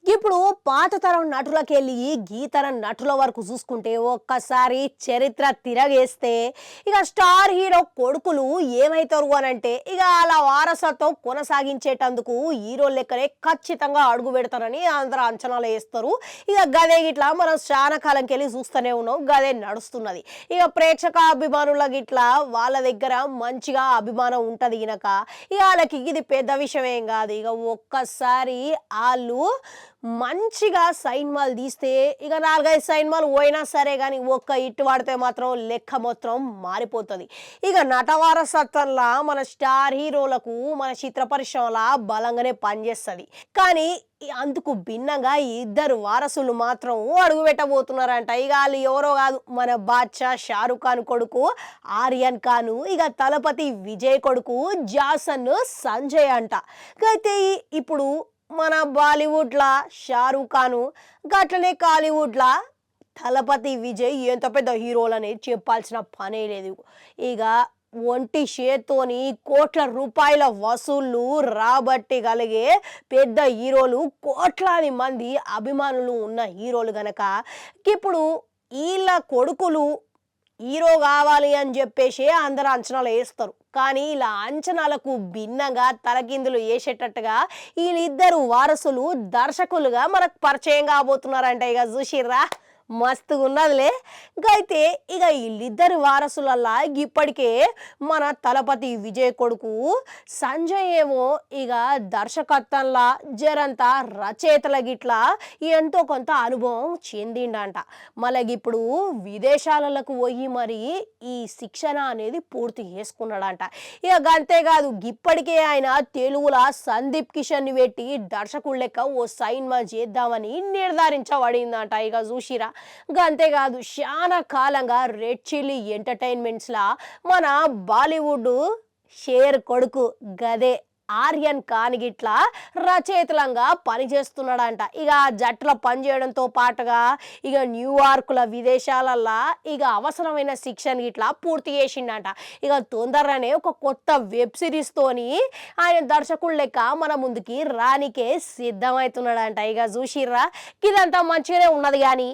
ఇప్పుడు పాత తరం నటులకెళ్ళి ఈ తరం నటుల వరకు చూసుకుంటే ఒక్కసారి చరిత్ర తిరగేస్తే ఇక స్టార్ హీరో కొడుకులు ఏమైతారు అనంటే ఇక అలా వారసత్వం కొనసాగించేటందుకు హీరో లెక్కనే ఖచ్చితంగా అడుగు పెడతారని అందరూ అంచనాలు వేస్తారు. ఇక గదే గిట్లా మనం చాలా కాలంకి వెళ్ళి చూస్తూనే ఉన్నాం, గదే నడుస్తున్నది. ఇక ప్రేక్షక అభిమానుల గిట్లా వాళ్ళ దగ్గర మంచిగా అభిమానం ఉంటది గినక ఇక వాళ్ళకి ఇది పెద్ద విషయం ఏం కాదు. ఇక ఒక్కసారి వాళ్ళు మంచిగా సైన్మాలు తీస్తే ఇక 4, 5 సైన్మాలు పోయినా సరే కానీ ఒక్క హిట్ పడితే మాత్రం లెక్క మొత్తం మారిపోతుంది. ఇక నట వారసత్వంలా మన స్టార్ హీరోలకు మన చిత్ర పరిశ్రమల బలంగానే పనిచేస్తుంది. కానీ అందుకు భిన్నంగా ఈ ఇద్దరు వారసులు మాత్రం అడుగు పెట్టబోతున్నారంట. ఇక వాళ్ళు ఎవరో కాదు, మన బాద్షా షారుఖ్ ఖాన్ కొడుకు ఆర్యన్ ఖాన్, ఇక తలపతి విజయ్ కొడుకు జాసన్ సంజయ్ అంట. అయితే ఇప్పుడు మన బాలీవుడ్లా షారుఖ్ ఖాన్, గట్లనే కాలీవుడ్లా తలపతి విజయ్ ఎంత పెద్ద హీరోలని చెప్పాల్సిన పనే లేదు. ఇక ఒంటి చేత్తోని కోట్ల రూపాయల వసూళ్ళు రాబట్టగలిగే పెద్ద హీరోలు, కోట్లాది మంది అభిమానులు ఉన్న హీరోలు గనక ఇప్పుడు వీళ్ళ కొడుకులు హీరో కావాలి అని చెప్పేసి అందరూ అంచనాలు వేస్తారు. కానీ ఇలా అంచనాలకు భిన్నంగా తలకిందులు వేసేటట్టుగా వీళ్ళిద్దరు వారసులు దర్శకులుగా మనకు పరిచయం కాబోతున్నారంట. ఇక చూసిర్రా, మస్తుగా ఉన్నదిలే. అయితే ఇక వీళ్ళిద్దరు వారసులల్లా ఇప్పటికే మన తలపతి విజయ్ కొడుకు సంజయ్ ఏమో ఇక దర్శకత్వంలా జరంతా రచయితల గిట్లా ఎంతో కొంత అనుభవం చెందిండంట. మళ్ళీ ఇప్పుడు విదేశాలకు పోయి మరి ఈ శిక్షణ అనేది పూర్తి చేసుకున్నాడంట. ఇక అంతేకాదు, ఇప్పటికే ఆయన తెలుగులో సందీప్ కిషన్ పెట్టి దర్శకుడు లెక్క ఓ సైన్మా చేద్దామని నిర్ధారించబడిందంట. ఇక చూసిరా, అంతేకాదు చాలా కాలంగా రెడ్ చిల్లీ ఎంటర్టైన్మెంట్స్లా మన బాలీవుడ్ షేర్ కొడుకు గదే ఆర్యన్ ఖాన్ గిట్లా రచయితలంగా పనిచేస్తున్నాడంట. ఇక ఆ జట్టులో పనిచేయడంతో పాటుగా ఇక న్యూయార్క్ల విదేశాలల్లా ఇక అవసరమైన శిక్షణ గిట్లా పూర్తి చేసిండంట. ఇక తొందరగానే ఒక కొత్త వెబ్ సిరీస్తోని ఆయన దర్శకుడు లెక్క మన ముందుకి రానికే సిద్ధమవుతున్నాడంట. ఇక చూసిర్రా, ఇదంతా మంచిగానే ఉన్నది. కానీ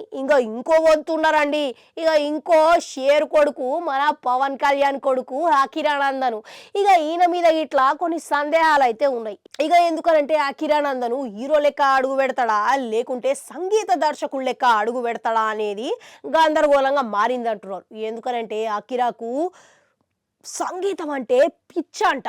ఇంకో వంతున్నారండి. ఇక ఇంకో షేర్ కొడుకు మన పవన్ కళ్యాణ్ కొడుకు అఖిరానందను. ఇక ఈయన మీద ఇట్లా కొన్ని సందేహాలు అయితే ఉన్నాయి. ఇక ఎందుకనంటే అఖిరానందను హీరో లెక్క అడుగు పెడతాడా లేకుంటే సంగీత దర్శకుడు లెక్క అడుగు పెడతాడా అనేది గందరగోళంగా మారిందంటున్నారు. ఎందుకనంటే అఖిరాకు సంగీతం అంటే పిచ్చ అంట.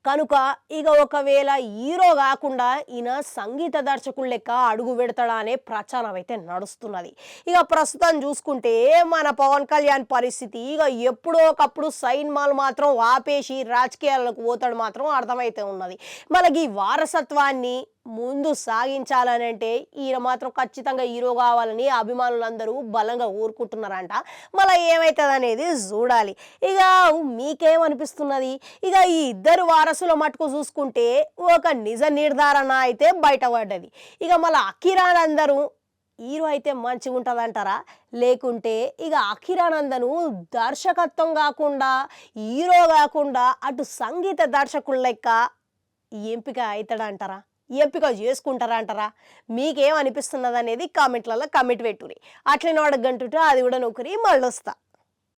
కనుక ఇక ఒకవేళ హీరో కాకుండా ఈయన సంగీత దర్శకుడు లెక్క అడుగు పెడతాడా అనే ప్రచారం అయితే నడుస్తున్నది. ఇక ప్రస్తుతం చూసుకుంటే మన పవన్ కళ్యాణ్ పరిస్థితి ఇక ఎప్పుడో ఒకప్పుడు సైన్మాలు మాత్రం ఆపేసి రాజకీయాలకు పోతాడు మాత్రం అర్థమైతే ఉన్నది. మళ్ళీ ఈ వారసత్వాన్ని ముందు సాగించాలనంటే ఈయన మాత్రం ఖచ్చితంగా హీరో కావాలని అభిమానులందరూ బలంగా ఊరుకుంటున్నారంట. మళ్ళీ ఏమవుతుంది అనేది చూడాలి. ఇక మీకేమనిపిస్తున్నది? ఇక ఈ ఇద్దరు వారసుల మటుకు చూసుకుంటే ఒక నిజ నిర్ధారణ అయితే బయటపడ్డది. ఇక మళ్ళీ అఖిరానందను హీరో అయితే మంచిగా ఉంటుంది అంటారా, లేకుంటే ఇక అఖిరానందను దర్శకత్వం కాకుండా హీరో కాకుండా అటు సంగీత దర్శకుడు లెక్క ఎంపిక అవుతాడంటారా, ఎంపిక చేసుకుంటారా అంటారా? మీకేమనిపిస్తున్నది అనేది కామెంట్లలో కామెంట్ పెట్టుకుని అట్లనే అడగంటుంటే అది కూడా నొక్కరి మళ్ళీ వస్తా.